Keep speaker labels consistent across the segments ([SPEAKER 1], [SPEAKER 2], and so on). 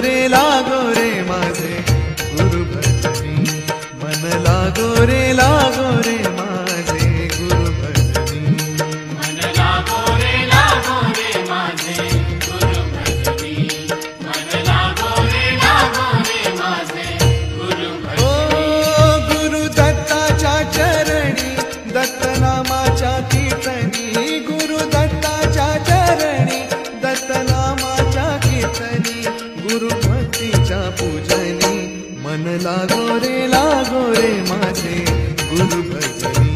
[SPEAKER 1] रे लागो रे माझे गुरु भजनी, मन लागो रे माझे गुरु भजनी,
[SPEAKER 2] मन लागो रे माझे गुरु भजनी, मन लागो रे माझे गुरु भजनी।
[SPEAKER 1] ओ गुरु दत्ताच्या चरणी दत्त नामाच्या कीर्तनी, गुरु दत्ताच्या चरणी दत्त नामाच्या कीर्तनी, गुरु भक्तीच्या पूजनी, मन लागो रे माझे गुरु भजनी,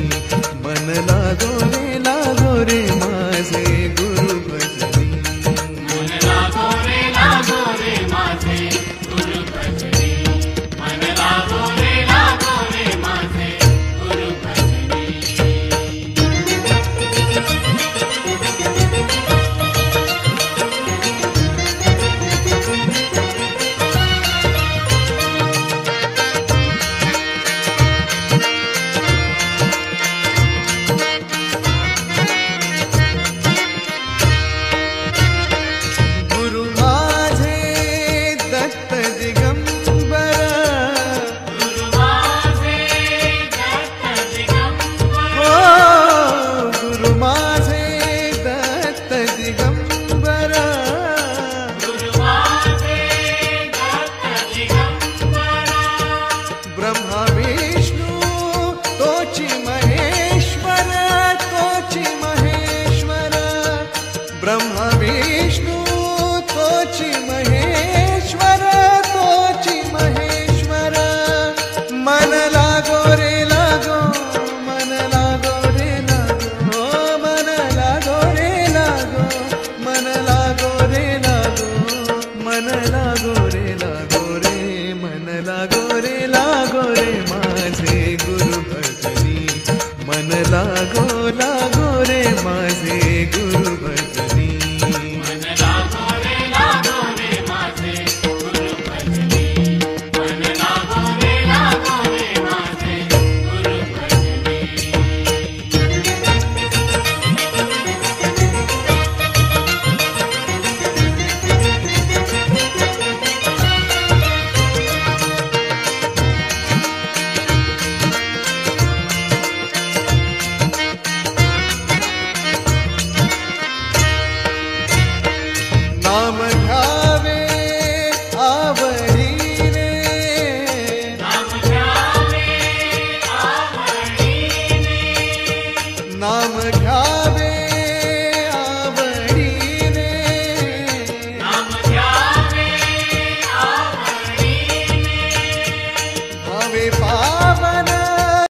[SPEAKER 1] मन लागो रे माझे गुरु भजनी,
[SPEAKER 2] मन लागो रे माझे गुरु भजनी, मन लागो रे माझे गुरु भजनी।
[SPEAKER 1] गुरु माझे दत्त दिगंबर,
[SPEAKER 2] गुरु माझे दत्त दिगंबर,
[SPEAKER 1] ओ गुरु माझे दत्त दिगंबर,
[SPEAKER 2] गुरु माझे दत्त दिगंबर,
[SPEAKER 1] ब्रह्मा विष्णू तोची महेश्वर, तोची महेश्वर, ब्रह्मा विष्णू तोची महेश्वर, तोची महेश्वर, मन लागो रे लागो, मन लागो रे लागो, मन लागो रे लागो, मन लागो रे लागो, मन लागो रे रे, मन लागो रे माझे गुरु भजनी, मन लागो रे माझे गुरु भजनी।